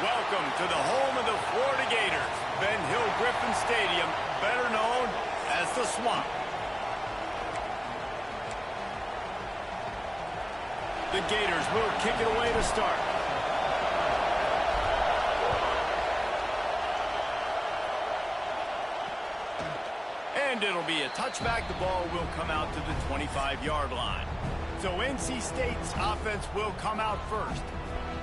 Welcome to the home of the Florida Gators, Ben Hill Griffin Stadium, better known as the Swamp. The Gators will kick it away to start. And it'll be a touchback. The ball will come out to the 25-yard line. So NC State's offense will come out first.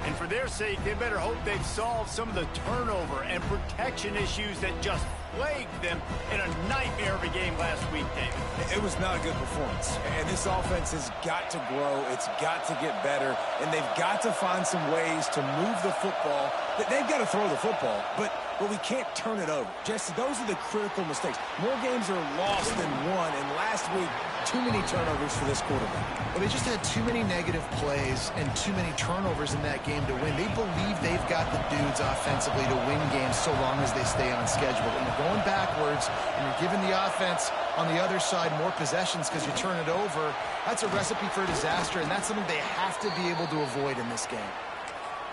And for their sake, they better hope they've solved some of the turnover and protection issues that just plagued them in a nightmare of a game last week, David. It was not a good performance. And this offense has got to grow. It's got to get better. And they've got to find some ways to move the football. They've got to throw the football, but we can't turn it over. Jesse, those are the critical mistakes. More games are lost than won. And last week, too many turnovers for this quarterback. Well, they just had too many negative plays and too many turnovers in that game to win. They believe they've got the dudes offensively to win games so long as they stay on schedule. And you're going backwards, and you're giving the offense on the other side more possessions because you turn it over. That's a recipe for disaster, and that's something they have to be able to avoid in this game.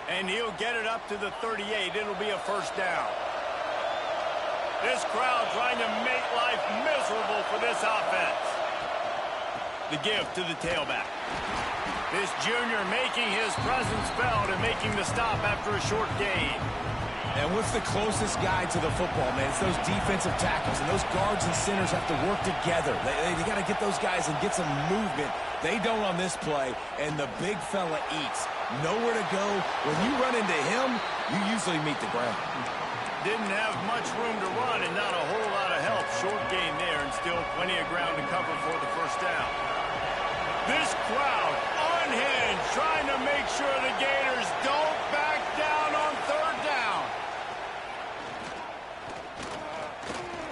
And he'll get it up to the 38. It'll be a first down. This crowd trying to make life miserable for this offense. The give to the tailback. This junior making his presence felt and making the stop after a short gain. And what's the closest guy to the football, man? It's those defensive tackles, and those guards and centers have to work together. They got to get those guys and get some movement. They don't on this play, and the big fella eats. Nowhere to go. When you run into him, you usually meet the ground. Didn't have much room to run and not a whole lot of help. Short gain there and still plenty of ground to cover for the first down. This crowd unhinged, trying to make sure the Gators don't back down on third down.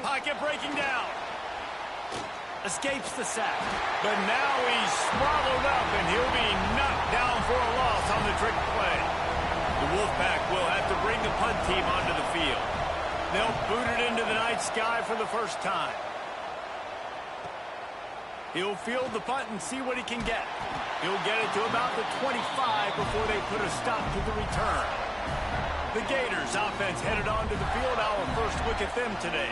Pocket breaking down. Escapes the sack. But now he's swallowed up and he'll be knocked down for a loss on the trick play. The Wolfpack will have to bring the punt team onto the field. They'll boot it into the night sky for the first time. He'll field the punt and see what he can get. He'll get it to about the 25 before they put a stop to the return. The Gators offense headed onto the field. Our first look at them today.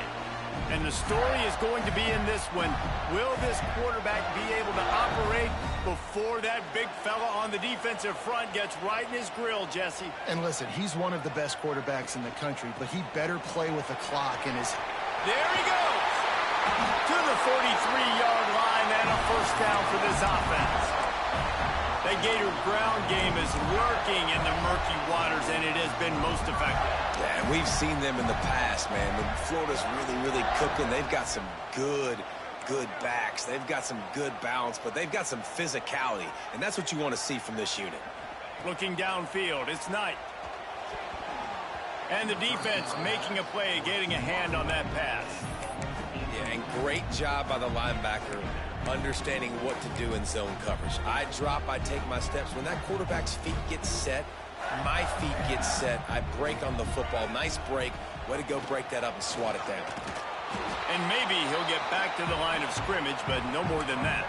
And the story is going to be in this one. Will this quarterback be able to operate before that big fella on the defensive front gets right in his grill, Jesse? And listen, he's one of the best quarterbacks in the country, but he better play with the clock in his... There he goes! To the 43-yard line and a first down for this offense. That Gator ground game is lurking in the murky waters, and it has been most effective. Yeah, and we've seen them in the past, man. When Florida's really cooking, they've got some good backs. They've got some good balance, but they've got some physicality, and that's what you want to see from this unit. Looking downfield, it's Knight. And the defense making a play, getting a hand on that pass. Yeah, and great job by the linebacker understanding what to do in zone coverage. I drop, I take my steps. When that quarterback's feet get set, my feet get set, I break on the football. Nice break. Way to go break that up and swat it down. And maybe he'll get back to the line of scrimmage, but no more than that.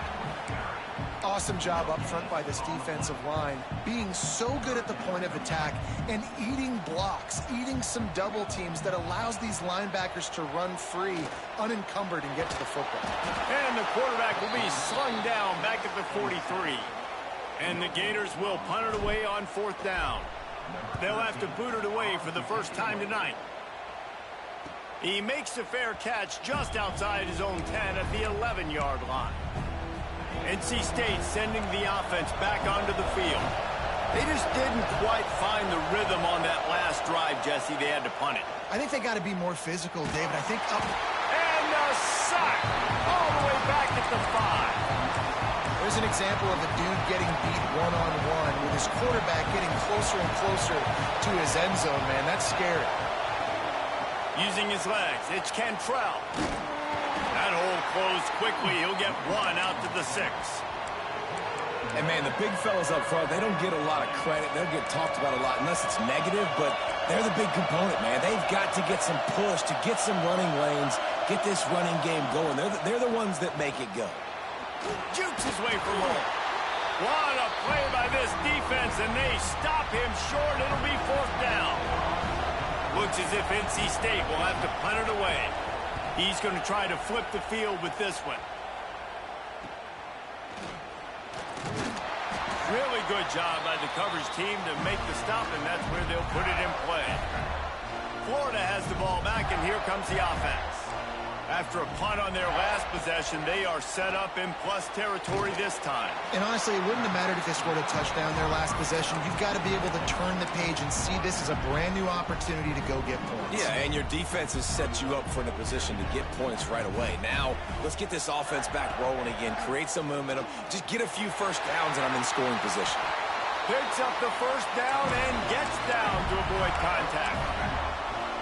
Awesome job up front by this defensive line, being so good at the point of attack and eating blocks, eating some double teams that allows these linebackers to run free, unencumbered, and get to the football. And the quarterback will be slung down back at the 43. And the Gators will punt it away on fourth down. They'll have to boot it away for the first time tonight. He makes a fair catch just outside his own 10 at the 11-yard line. NC State sending the offense back onto the field. They just didn't quite find the rhythm on that last drive, Jesse. They had to punt it. I think they got to be more physical, David. I think up... And a sack all the way back at the 5. There's an example of a dude getting beat one-on-one with his quarterback getting closer and closer to his end zone, man. That's scary. Using his legs, it's Cantrell. That hole closed quickly. He'll get one out to the 6. And, man, the big fellas up front, they don't get a lot of credit. They'll get talked about a lot unless it's negative, but they're the big component, man. They've got to get some push, to get some running lanes, get this running game going. They're the ones that make it go. Jukes his way for more. What a play by this defense, and they stop him short. It'll be fourth down. Looks as if NC State will have to punt it away. He's going to try to flip the field with this one. Really good job by the coverage team to make the stop, and that's where they'll put it in play. Florida has the ball back, and here comes the offense. After a punt on their last possession, they are set up in plus territory this time. And honestly, it wouldn't have mattered if they scored a touchdown their last possession. You've got to be able to turn the page and see this as a brand new opportunity to go get points. Yeah, and your defense has set you up for the position to get points right away. Now, let's get this offense back rolling again, create some momentum, just get a few first downs, and I'm in scoring position. Picks up the first down and gets down to avoid contact.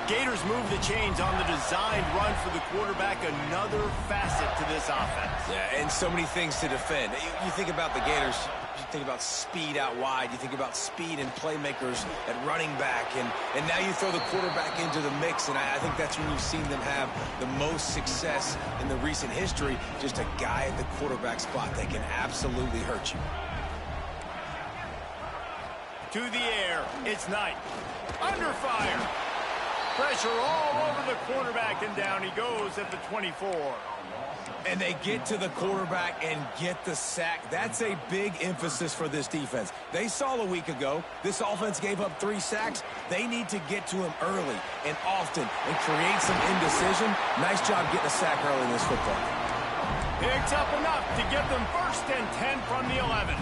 Gators move the chains on the designed run for the quarterback, another facet to this offense. Yeah, and so many things to defend. You think about the Gators, you think about speed out wide, you think about speed and playmakers at running back, and now you throw the quarterback into the mix, and I think that's when you've seen them have the most success in the recent history, just a guy at the quarterback spot that can absolutely hurt you. To the air, it's Knight. Under fire. Pressure all over the quarterback, and down he goes at the 24. And they get to the quarterback and get the sack. That's a big emphasis for this defense. They saw a week ago, this offense gave up 3 sacks. They need to get to him early and often and create some indecision. Nice job getting a sack early in this football game. Picks up enough to give them 1st and 10 from the 11.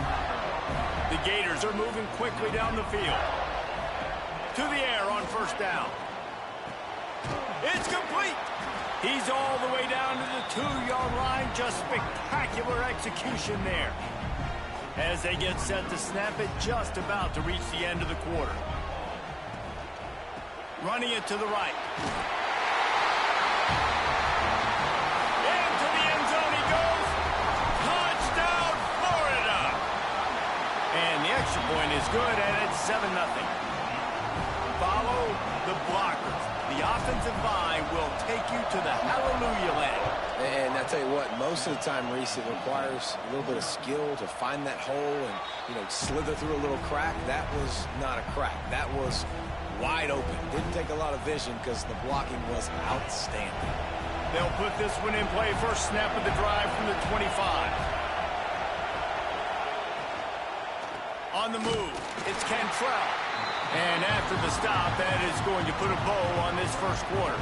The Gators are moving quickly down the field. To the air on 1st down. It's complete. He's all the way down to the 2-yard line. Just spectacular execution there. As they get set to snap it, just about to reach the end of the quarter. Running it to the right. Into the end zone he goes. Touchdown, Florida. And the extra point is good, and it's 7-0. Follow the blockers. The offensive line will take you to the hallelujah land. And I tell you what, most of the time, Reese, it requires a little bit of skill to find that hole and, slither through a little crack. That was not a crack. That was wide open. Didn't take a lot of vision because the blocking was outstanding. They'll put this one in play. First snap of the drive from the 25. On the move, it's Cantrell. And after the stop, that is going to put a bow on this first quarter.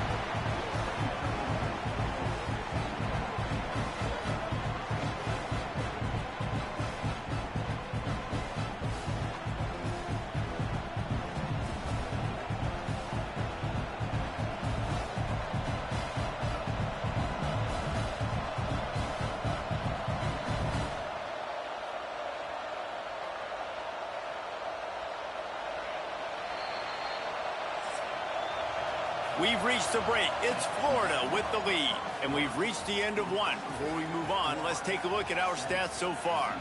We've reached the break. It's Florida with the lead. And we've reached the end of one. Before we move on, let's take a look at our stats so far.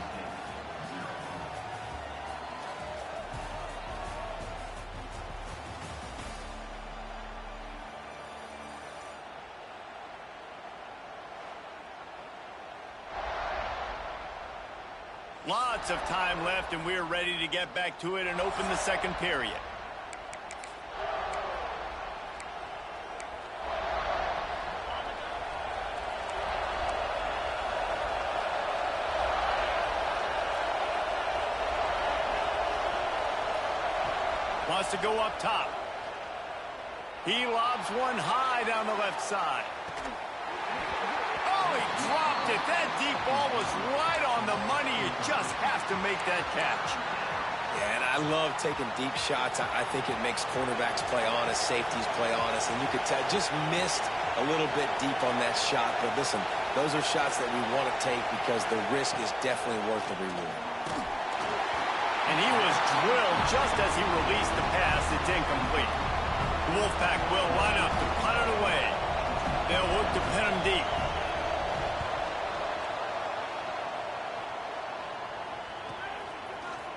Lots of time left, and we're ready to get back to it and open the second period. Wants to go up top. He lobs one high down the left side. Oh, he dropped it. That deep ball was right on the money. You just have to make that catch. Yeah, and I love taking deep shots. I think it makes cornerbacks play honest, safeties play honest, and you could tell just missed a little bit deep on that shot. But listen, those are shots that we want to take because the risk is definitely worth the reward. And he was drilled just as he released the pass. It's incomplete. The Wolfpack will line up to punt it away. They'll look to pin him deep.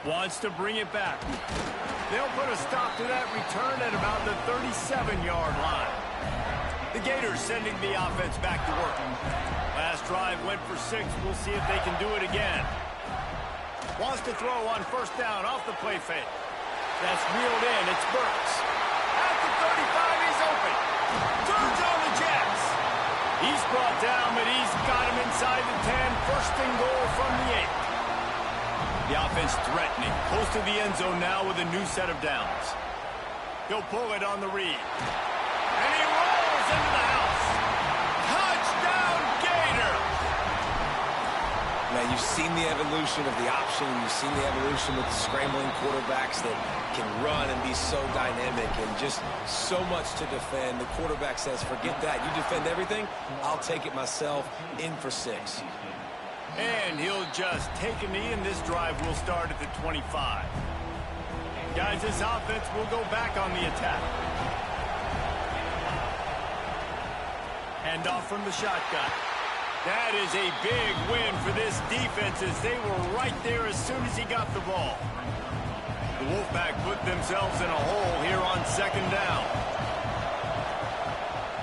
Wants to bring it back. They'll put a stop to that return at about the 37-yard line. The Gators sending the offense back to work. Last drive went for 6. We'll see if they can do it again. Wants to throw on 1st down off the play fake. That's reeled in. It's Burks. At the 35, he's open. Turns on the Jets. He's brought down, but he's got him inside the 10. First and goal from the 8. The offense threatening. Close to the end zone now with a new set of downs. He'll pull it on the read. And he rolls into the house. Touchdown, Gator! Man, you've seen the evolution of the option. You've seen the evolution with the scrambling quarterbacks that can run and be so dynamic and just so much to defend. The quarterback says, forget that. You defend everything, I'll take it myself. In for 6. And he'll just take a knee, and this drive will start at the 25. Guys, this offense will go back on the attack. Hand off from the shotgun. That is a big win for this defense as they were right there as soon as he got the ball. The Wolfpack put themselves in a hole here on second down.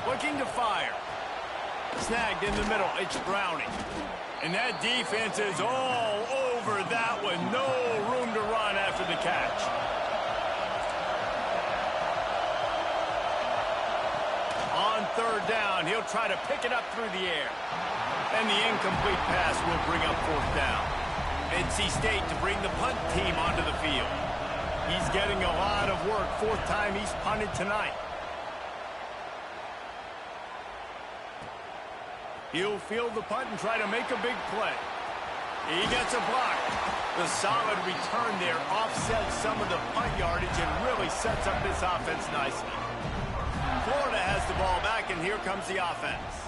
Looking to fire. Snagged in the middle. It's Browning. And that defense is all over that one. No room to run after the catch. On third down, he'll try to pick it up through the air. And the incomplete pass will bring up fourth down. NC State to bring the punt team onto the field. He's getting a lot of work. Fourth time he's punted tonight. He'll field the punt and try to make a big play. He gets a block. The solid return there offsets some of the punt yardage and really sets up this offense nicely. Florida has the ball back, and here comes the offense.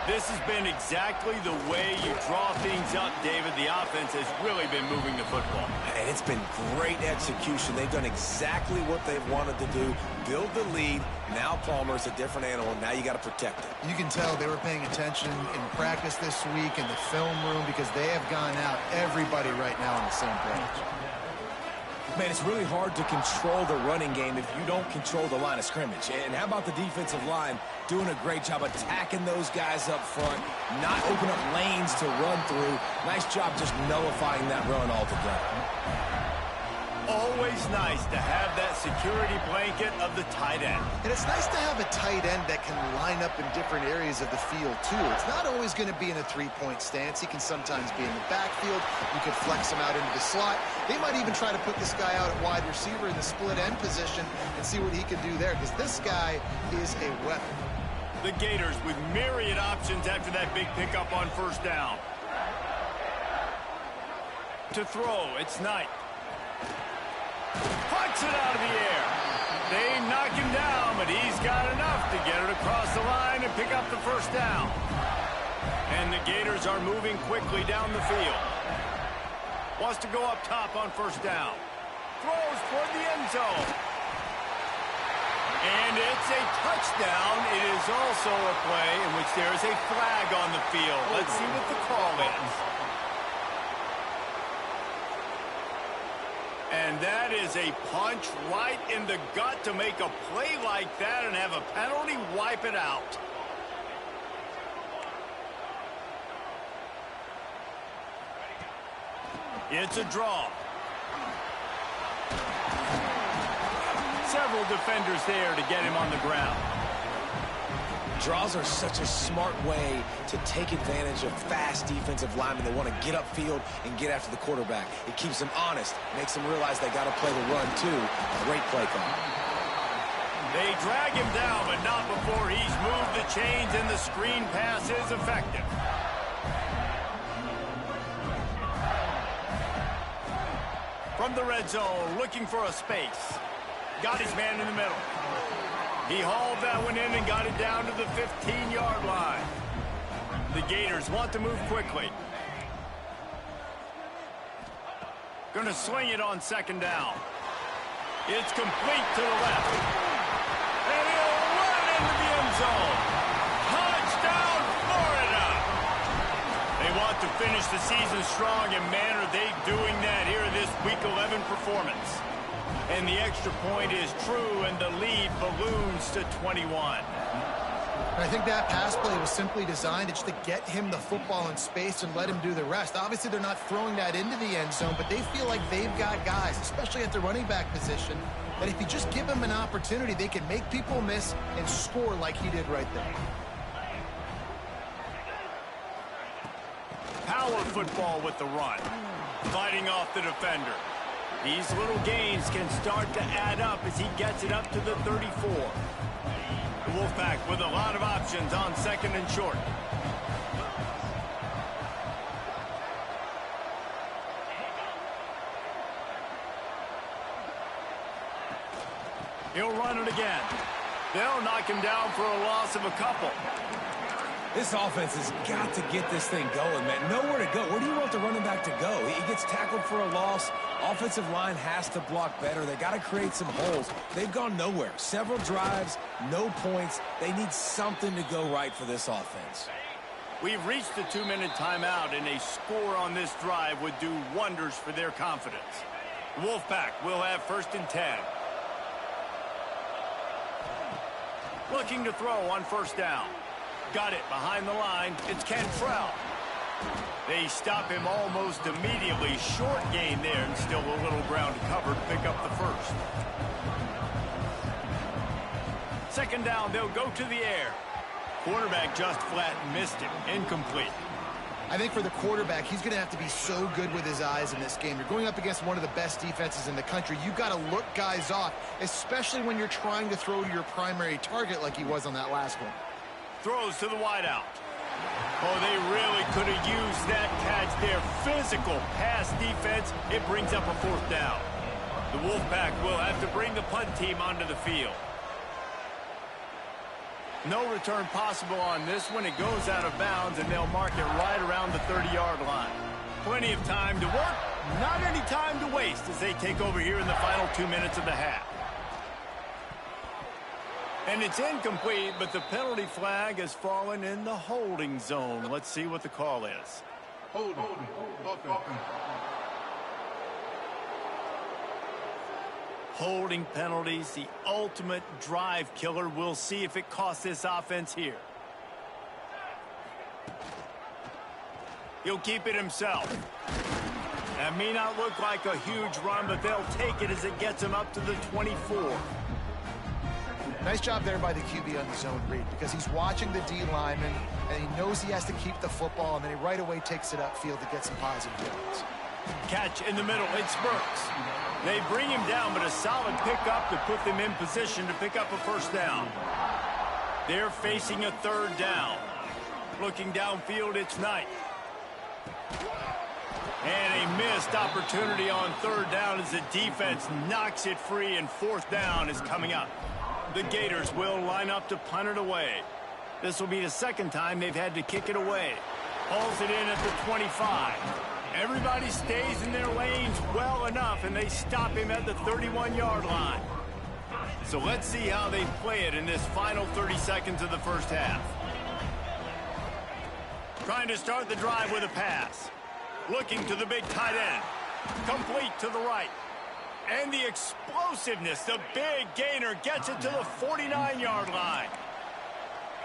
This has been exactly the way you draw things up, David. The offense has really been moving the football. And it's been great execution. They've done exactly what they've wanted to do. Build the lead. Now Palmer's a different animal. Now you got to protect it. You can tell they were paying attention in practice this week in the film room because they have gone out, everybody right now on the same page. Man, it's really hard to control the running game if you don't control the line of scrimmage. And how about the defensive line doing a great job attacking those guys up front, not opening up lanes to run through. Nice job just nullifying that run altogether. Always nice to have that security blanket of the tight end. And it's nice to have a tight end that can line up in different areas of the field, too. It's not always going to be in a three-point stance. He can sometimes be in the backfield. You could flex him out into the slot. They might even try to put this guy out at wide receiver in the split end position and see what he can do there, because this guy is a weapon. The Gators with myriad options after that big pickup on first down. To throw, it's Knight. Puts it out of the air. They knock him down, but he's got enough to get it across the line and pick up the first down. And the Gators are moving quickly down the field. Wants to go up top on first down. Throws toward the end zone. And it's a touchdown. It is also a play in which there is a flag on the field. Let's see what the call is. And that is a punch right in the gut to make a play like that and have a penalty wipe it out. It's a draw. Several defenders there to get him on the ground. Draws are such a smart way to take advantage of fast defensive linemen that want to get upfield and get after the quarterback. It keeps them honest, makes them realize they got to play the run too. Great play call. They drag him down, but not before he's moved the chains, and the screen pass is effective. From the red zone, looking for a space. Got his man in the middle. He hauled that one in and got it down to the 15-yard line. The Gators want to move quickly. Going to swing it on second down. It's complete to the left. And he'll run into the end zone. Touchdown, Florida! They want to finish the season strong, and man, are they doing that here in this Week 11 performance. And the extra point is true, and the lead balloons to 21. I think that pass play was simply designed just to get him the football in space and let him do the rest. Obviously, they're not throwing that into the end zone, but they feel like they've got guys, especially at the running back position, that if you just give them an opportunity, they can make people miss and score like he did right there. Power football with the run. Fighting off the defender. These little gains can start to add up as he gets it up to the 34. The Wolfpack with a lot of options on second and short. He'll run it again. They'll knock him down for a loss of a couple. This offense has got to get this thing going, man. Nowhere to go. Where do you want the running back to go? He gets tackled for a loss. Offensive line has to block better. They got to create some holes. They've gone nowhere. Several drives, no points. They need something to go right for this offense. We've reached the 2-minute timeout, and a score on this drive would do wonders for their confidence. Wolfpack will have 1st and 10. Looking to throw on 1st down. Got it behind the line. It's Cantrell. They stop him almost immediately. Short gain there, and still a little ground to cover to pick up the 1st. 2nd down, they'll go to the air. Quarterback just flat missed it. Incomplete. I think for the quarterback, he's going to have to be so good with his eyes in this game. You're going up against one of the best defenses in the country. You've got to look guys off, especially when you're trying to throw to your primary target like he was on that last one. Throws to the wideout. Oh, they really could have used that catch there. Physical pass defense. It brings up a 4th down. The Wolfpack will have to bring the punt team onto the field. No return possible on this one. It goes out of bounds, and they'll mark it right around the 30-yard line. Plenty of time to work. Not any time to waste as they take over here in the final 2 minutes of the half. And it's incomplete, but the penalty flag has fallen in the holding zone. Let's see what the call is. Holding penalties, the ultimate drive killer. We'll see if it costs this offense here. He'll keep it himself. That may not look like a huge run, but they'll take it as it gets him up to the 24. Nice job there by the QB on the zone read, because he's watching the D lineman, and he knows he has to keep the football, and then he right away takes it upfield to get some positive yards. Catch in the middle. It spurts. They bring him down, but a solid pickup to put them in position to pick up a 1st down. They're facing a 3rd down. Looking downfield, it's Knight. And a missed opportunity on 3rd down as the defense knocks it free, and 4th down is coming up. The Gators will line up to punt it away. This will be the 2nd time they've had to kick it away. Hauls it in at the 25. Everybody stays in their lanes well enough, and they stop him at the 31-yard line. So let's see how they play it in this final 30 seconds of the 1st half. Trying to start the drive with a pass. Looking to the big tight end. Complete to the right. And the explosiveness, the big gainer gets it to the 49-yard line.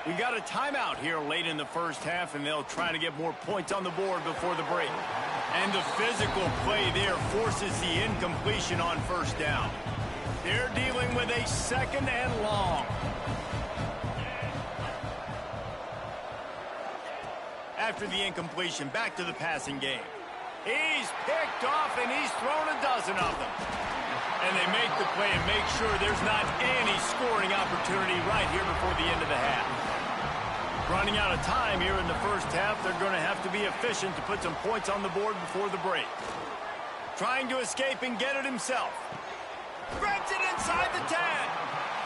We got a timeout here late in the 1st half, and they'll try to get more points on the board before the break. And the physical play there forces the incompletion on 1st down. They're dealing with a 2nd and long. After the incompletion, back to the passing game. He's picked off, and he's thrown a dozen of them. And they make the play and make sure there's not any scoring opportunity right here before the end of the half. Running out of time here in the 1st half, they're going to have to be efficient to put some points on the board before the break. Trying to escape and get it himself. Grabs it inside the 10.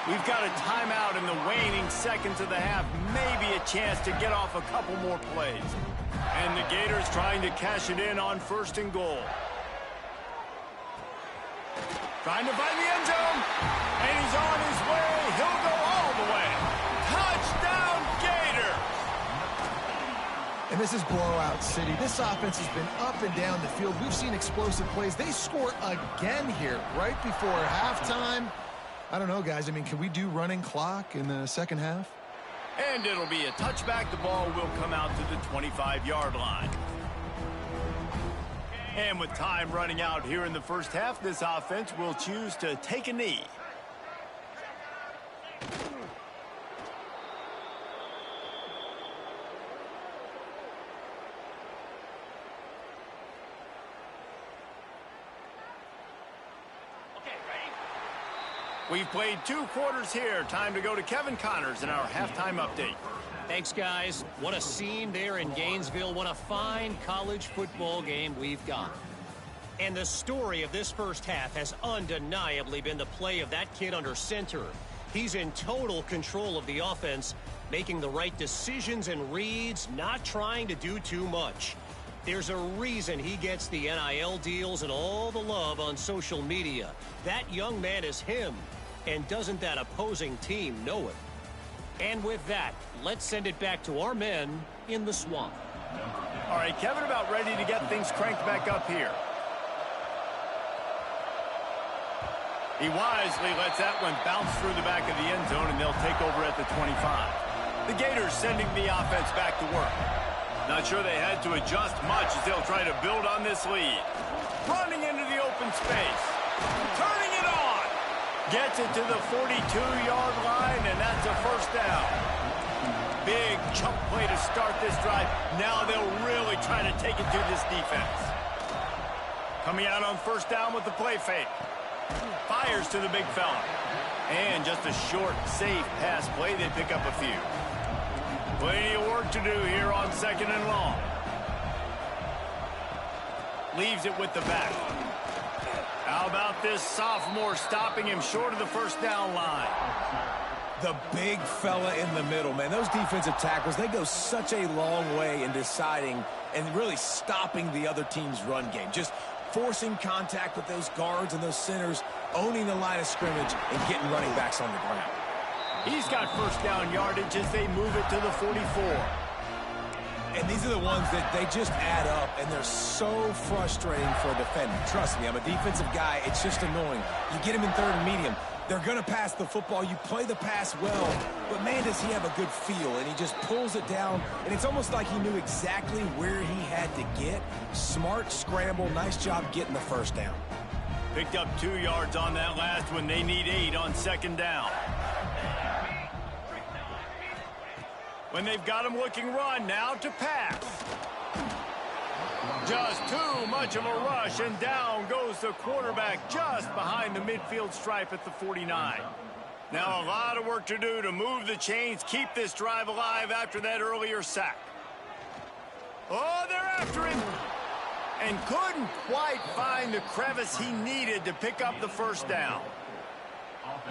We've got a timeout in the waning seconds of the half. Maybe a chance to get off a couple more plays. And the Gators trying to cash it in on 1st and goal. Trying to find the end zone. And he's on his way. He'll go all the way. Touchdown, Gator! And this is blowout city. This offense has been up and down the field. We've seen explosive plays. They score again here right before halftime. I don't know, guys. I mean, can we do running clock in the 2nd half? And it'll be a touchback. The ball will come out to the 25-yard line. And with time running out here in the 1st half, this offense will choose to take a knee. We've played 2 quarters here. Time to go to Kevin Connors in our halftime update. Thanks, guys. What a scene there in Gainesville. What a fine college football game we've got. And the story of this first half has undeniably been the play of that kid under center. He's in total control of the offense, making the right decisions and reads, not trying to do too much. There's a reason he gets the NIL deals and all the love on social media. That young man is him, and doesn't that opposing team know it? And with that, let's send it back to our men in the swamp. All right, Kevin, about ready to get things cranked back up here. He wisely lets that one bounce through the back of the end zone, and they'll take over at the 25. The Gators sending the offense back to work. Not sure they had to adjust much as they'll try to build on this lead. Running into the open space. Turning it on. Gets it to the 42-yard line, and that's a first down. Big chunk play to start this drive. Now they'll really try to take it to this defense. Coming out on first down with the play fake. Fires to the big fella. And just a short, safe pass play. They pick up a few. Plenty of work to do here on 2nd and long. Leaves it with the back. How about this sophomore stopping him short of the first down line? The big fella in the middle, man. Those defensive tackles, they go such a long way in deciding and really stopping the other team's run game. Just forcing contact with those guards and those centers, owning the line of scrimmage, and getting running backs on the ground. He's got first down yardage as they move it to the 44. And these are the ones that they just add up, and they're so frustrating for a defender. Trust me, I'm a defensive guy. It's just annoying. You get him in 3rd and medium. They're going to pass the football. You play the pass well, but man, does he have a good feel, and he just pulls it down, and it's almost like he knew exactly where he had to get. Smart scramble. Nice job getting the first down. Picked up 2 yards on that last one. They need 8 on 2nd down. When they've got him looking run, now to pass. Just too much of a rush, and down goes the quarterback just behind the midfield stripe at the 49. Now a lot of work to do to move the chains, keep this drive alive after that earlier sack. Oh, they're after him. And couldn't quite find the crevice he needed to pick up the first down.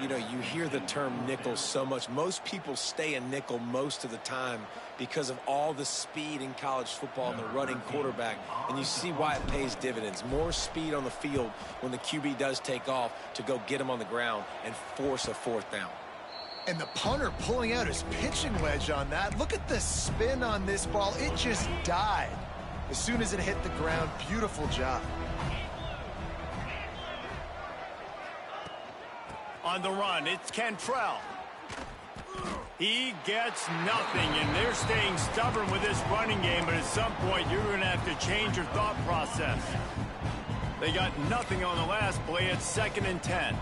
You know, you hear the term nickel so much. Most people stay a nickel most of the time because of all the speed in college football and the running quarterback. And you see why it pays dividends. More speed on the field when the QB does take off to go get him on the ground and force a 4th down. And the punter pulling out his pitching wedge on that. Look at the spin on this ball. It just died as soon as it hit the ground. Beautiful job. On the run, it's Cantrell. He gets nothing, and they're staying stubborn with this running game, but at some point you're going to have to change your thought process. They got nothing on the last play. It's 2nd and 10.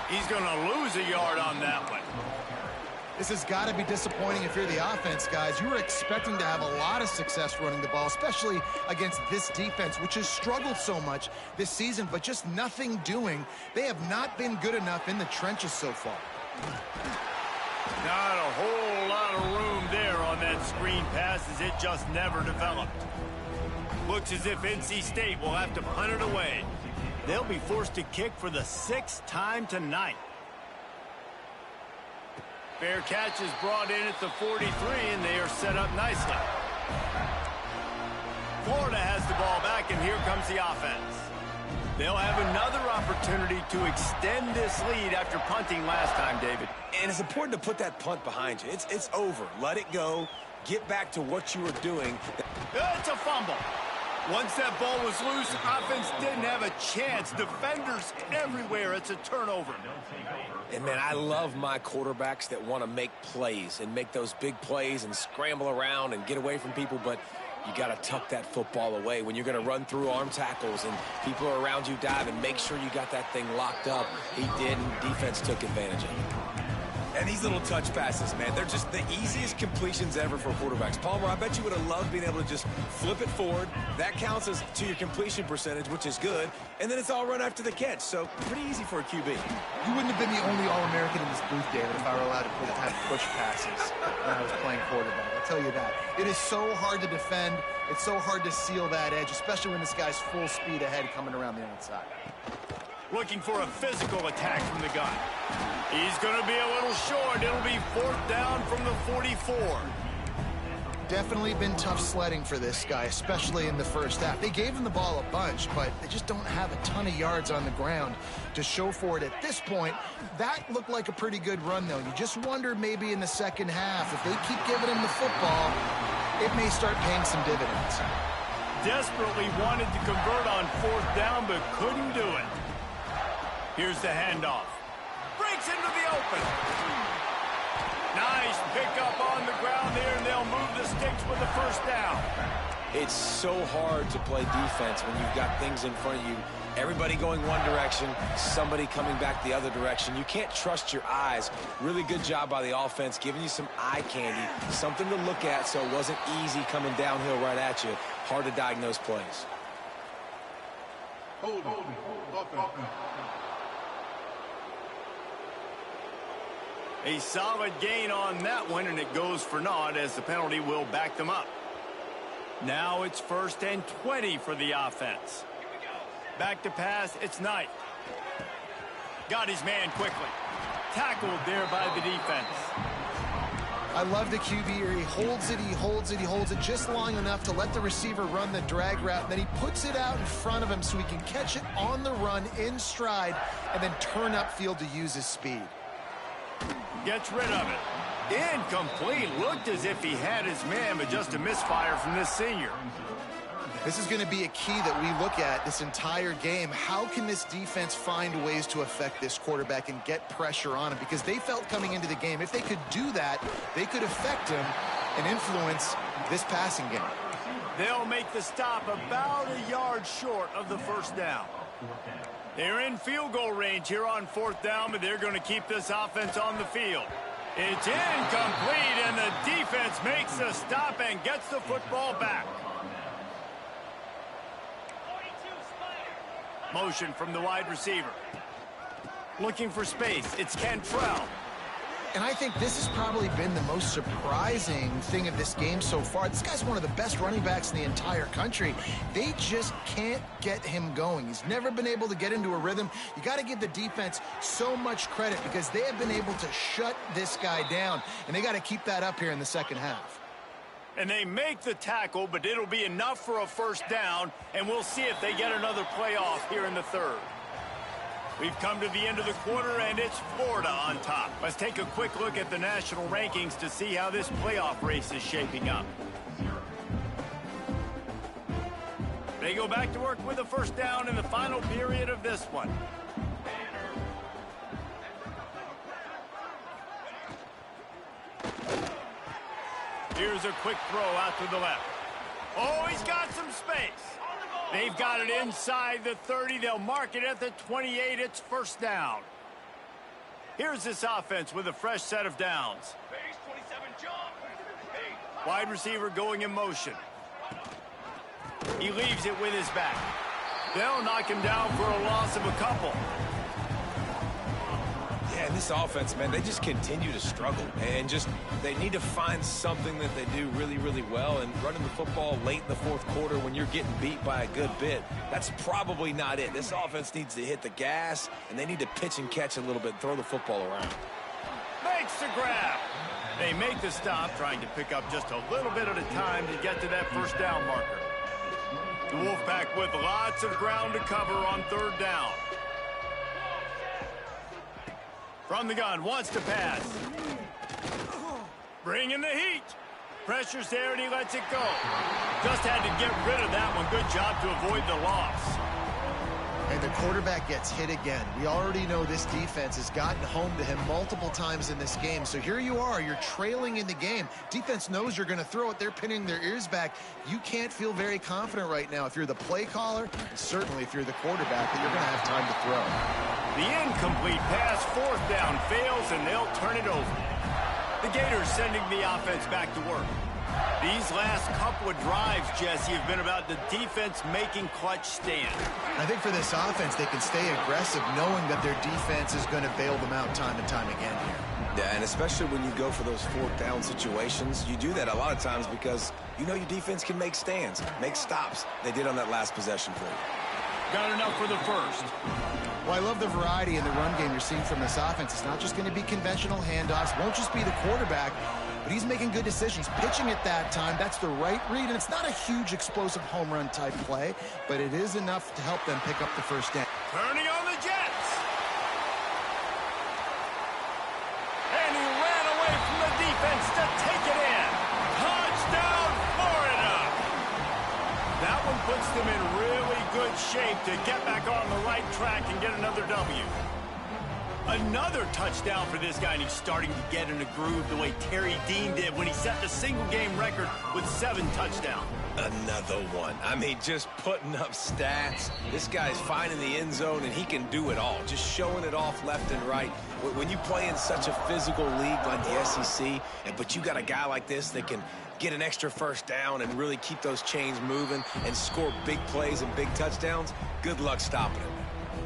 He's going to lose a yard on that one. This has got to be disappointing if you're the offense, guys. You were expecting to have a lot of success running the ball, especially against this defense, which has struggled so much this season, but just nothing doing. They have not been good enough in the trenches so far. Not a whole lot of room there on that screen pass as it just never developed. Looks as if NC State will have to punt it away. They'll be forced to kick for the 6th time tonight. Fair catch is brought in at the 43, and they are set up nicely. Florida has the ball back, and here comes the offense. They'll have another opportunity to extend this lead after punting last time, David. And it's important to put that punt behind you. It's over. Let it go. Get back to what you were doing. It's a fumble. Once that ball was loose, offense didn't have a chance. Defenders everywhere. It's a turnover. And, man, I love my quarterbacks that want to make plays and make those big plays and scramble around and get away from people, but you got to tuck that football away. When you're going to run through arm tackles and people are around you diving, make sure you got that thing locked up. He did, and defense took advantage of it. And these little touch passes, man, they're just the easiest completions ever for quarterbacks. Palmer, I bet you would have loved being able to just flip it forward. That counts as to your completion percentage, which is good. And then it's all run after the catch, so pretty easy for a QB. You wouldn't have been the only All-American in this booth, David, if I were allowed to have push passes when I was playing quarterback. I'll tell you that. It is so hard to defend. It's so hard to seal that edge, especially when this guy's full speed ahead coming around the outside. Looking for a physical attack from the gun. He's going to be a little short. It'll be 4th down from the 44. Definitely been tough sledding for this guy, especially in the first half. They gave him the ball a bunch, but they just don't have a ton of yards on the ground to show for it at this point. That looked like a pretty good run, though. You just wonder maybe in the second half, if they keep giving him the football, it may start paying some dividends. Desperately wanted to convert on 4th down, but couldn't do it. Here's the handoff. Breaks into the open. Nice pickup on the ground there, and they'll move the sticks with the 1st down. It's so hard to play defense when you've got things in front of you. Everybody going one direction, somebody coming back the other direction. You can't trust your eyes. Really good job by the offense, giving you some eye candy, something to look at so it wasn't easy coming downhill right at you. Hard to diagnose plays. A solid gain on that one, and it goes for naught as the penalty will back them up. Now it's 1st and 20 for the offense. Back to pass, it's Knight. Got his man quickly. Tackled there by the defense. I love the QB here. He holds it, he holds it, he holds it just long enough to let the receiver run the drag route. And then he puts it out in front of him so he can catch it on the run in stride and then turn upfield to use his speed. Gets rid of it. Incomplete. Looked as if he had his man, but just a misfire from this senior. This is going to be a key that we look at this entire game. How can this defense find ways to affect this quarterback and get pressure on him? Because they felt coming into the game, if they could do that, they could affect him and influence this passing game. They'll make the stop about a yard short of the 1st down. They're in field goal range here on 4th down, but they're going to keep this offense on the field. It's incomplete, and the defense makes the stop and gets the football back. Motion from the wide receiver. Looking for space. It's Cantrell. And I think this has probably been the most surprising thing of this game so far. This guy's one of the best running backs in the entire country. They just can't get him going. He's never been able to get into a rhythm. You got to give the defense so much credit because they have been able to shut this guy down, and they got to keep that up here in the second half. And they make the tackle, but it'll be enough for a 1st down, and we'll see if they get another play off here in the 3rd. We've come to the end of the quarter, and it's Florida on top. Let's take a quick look at the national rankings to see how this playoff race is shaping up. They go back to work with a 1st down in the final period of this one. Here's a quick throw out to the left. Oh, he's got some space. They've got it inside the 30. They'll mark it at the 28. It's 1st down. Here's this offense with a fresh set of downs. Wide receiver going in motion. He leaves it with his back. They'll knock him down for a loss of a couple. Yeah, and this offense, man, they just continue to struggle. And they need to find something that they do really, really well. And running the football late in the 4th quarter when you're getting beat by a good bit, that's probably not it. This offense needs to hit the gas, and they need to pitch and catch a little bit, throw the football around. Makes the grab. They make the stop, trying to pick up just a little bit at a time to get to that 1st down marker. The Wolfpack with lots of ground to cover on 3rd down. From the gun, wants to pass. Bringing the heat. Pressure's there, and he lets it go. Just had to get rid of that one. Good job to avoid the loss. And and the quarterback gets hit again. We already know this defense has gotten home to him multiple times in this game. So here you are, you're trailing in the game. Defense knows you're going to throw it. They're pinning their ears back. You can't feel very confident right now if you're the play caller, and certainly if you're the quarterback, that you're going to have time to throw. The incomplete pass, 4th down, fails, and they'll turn it over. The Gators sending the offense back to work. These last couple of drives, Jesse, have been about the defense making clutch stands. I think for this offense, they can stay aggressive knowing that their defense is going to bail them out time and time again here. Yeah, and especially when you go for those 4th down situations, you do that a lot of times because you know your defense can make stands, make stops. They did on that last possession for you. Got enough for the first. Well, I love the variety in the run game you're seeing from this offense. It's not just going to be conventional handoffs. Won't just be the quarterback, but he's making good decisions. Pitching at that time, that's the right read, and it's not a huge explosive home run type play, but it is enough to help them pick up the first down. Turning on the Jets. And he ran away from the defense to take it in. Touchdown, Florida. That one puts them in really good shape to get back on the right track and get another W. Another touchdown for this guy, and he's starting to get in a groove the way Terry Dean did when he set the single-game record with 7 touchdowns. Another one. I mean, just putting up stats. This guy's finding the end zone, and he can do it all. Just showing it off left and right. When you play in such a physical league like the SEC, but you got a guy like this that can get an extra first down and really keep those chains moving and score big plays and big touchdowns, good luck stopping him.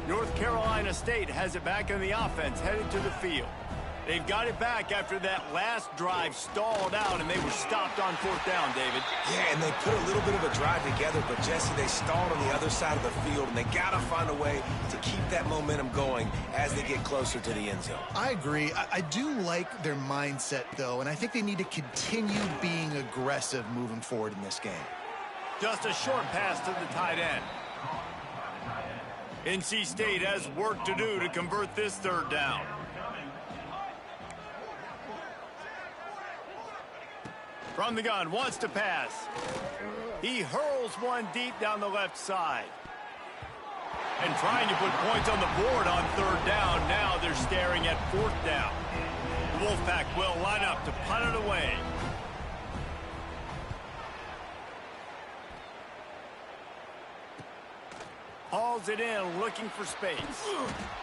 North Carolina State has it back on the offense, headed to the field. They've got it back after that last drive stalled out, and they were stopped on 4th down, David. Yeah, and they put a little bit of a drive together, but, Jesse, they stalled on the other side of the field, and they got to find a way to keep that momentum going as they get closer to the end zone. I agree. I do like their mindset, though, and I think they need to continue being aggressive moving forward in this game. Just a short pass to the tight end. NC State has work to do to convert this 3rd down. From the gun, wants to pass. He hurls one deep down the left side. And trying to put points on the board on 3rd down. Now they're staring at 4th down. The Wolfpack will line up to punt it away. Hauls it in, looking for space.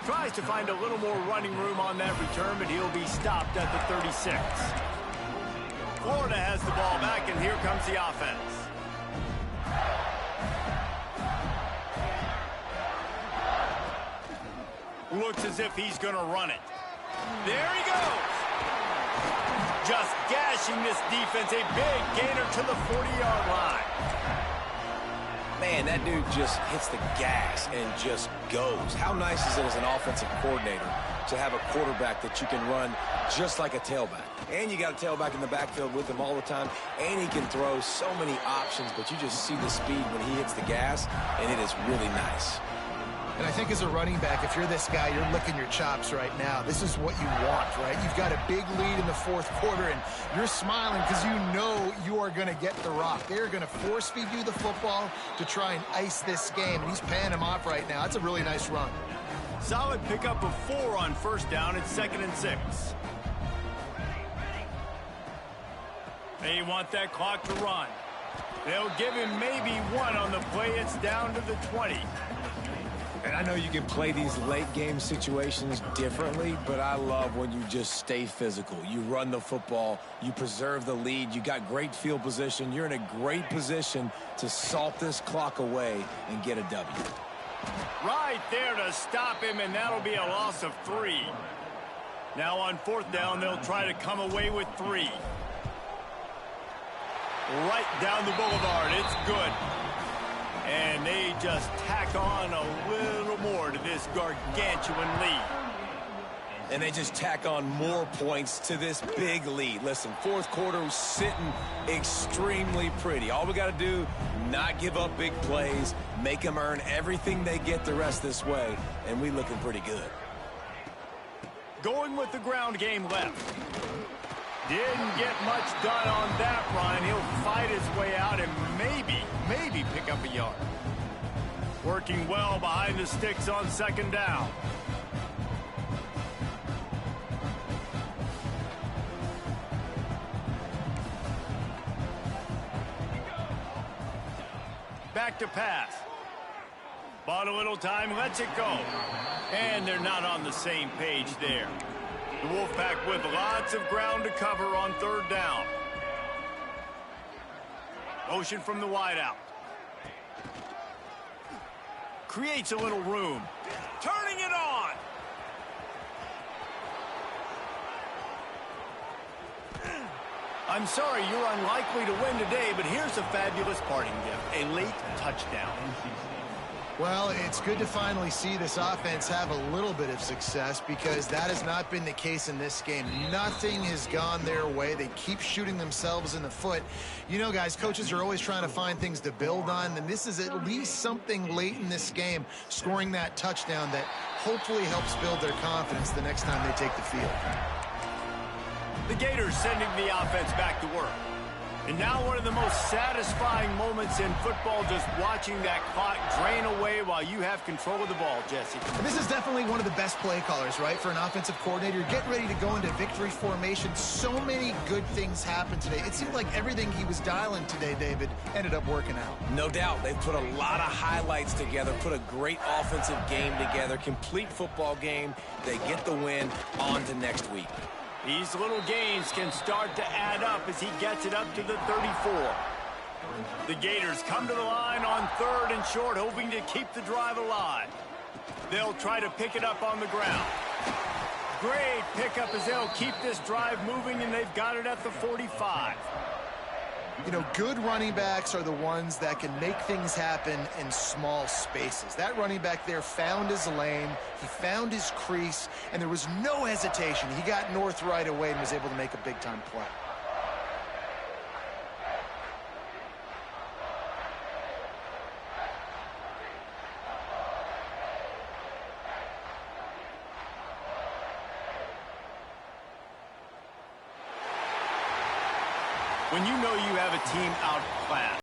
Tries to find a little more running room on that return, but he'll be stopped at the 36. Florida has the ball back, and here comes the offense. Looks as if he's going to run it. There he goes. Just gashing this defense. A big gainer to the 40-yard line. Man, that dude just hits the gas and just goes. How nice is it as an offensive coordinator to have a quarterback that you can run just like a tailback? And you got a tailback in the backfield with him all the time, and he can throw so many options, but you just see the speed when he hits the gas, and it is really nice. And I think as a running back, if you're this guy, you're licking your chops right now. This is what you want, right? You've got a big lead in the 4th quarter, and you're smiling because you know you are going to get the rock. They're going to force-feed you the football to try and ice this game, and he's paying him off right now. That's a really nice run. Solid pickup of 4 on 1st down. It's 2nd and 6. They want that clock to run. They'll give him maybe 1 on the play. It's down to the 20. And I know you can play these late-game situations differently, but I love when you just stay physical. You run the football. You preserve the lead. You got great field position. You're in a great position to salt this clock away and get a W. Right there to stop him, and that'll be a loss of 3. Now on 4th down, they'll try to come away with 3. Right down the boulevard. It's good. And they just tack on a little more to this gargantuan lead. And they just tack on more points to this big lead. Listen, 4th quarter was sitting extremely pretty. All we got to do, not give up big plays, make them earn everything they get the rest this way, and we looking pretty good. Going with the ground game left. Didn't get much done on that run. He'll fight his way out and maybe pick up a yard. Working well behind the sticks on second down. Back to pass. Bought a little time, lets it go. And they're not on the same page there. The Wolfpack with lots of ground to cover on third down. Motion from the wideout. Creates a little room. Turning it on. I'm sorry you're unlikely to win today, but here's a fabulous parting gift. A late touchdown. Well, it's good to finally see this offense have a little bit of success because that has not been the case in this game. Nothing has gone their way. They keep shooting themselves in the foot. You know, guys, coaches are always trying to find things to build on, and this is at least something late in this game, scoring that touchdown that hopefully helps build their confidence the next time they take the field. The Gators sending the offense back to work. And now one of the most satisfying moments in football, just watching that clock drain away while you have control of the ball, Jesse. And this is definitely one of the best play callers, right, for an offensive coordinator. Getting ready to go into victory formation. So many good things happened today. It seemed like everything he was dialing today, David, ended up working out. No doubt. They've put a lot of highlights together, put a great offensive game together, complete football game. They get the win. On to next week. These little gains can start to add up as he gets it up to the 34. The Gators come to the line on third and short, hoping to keep the drive alive. They'll try to pick it up on the ground. Great pickup as they'll keep this drive moving, and they've got it at the 45. You know, good running backs are the ones that can make things happen in small spaces. That running back there found his lane, he found his crease, and there was no hesitation. He got north right away and was able to make a big-time play. When you know you have a team outclassed,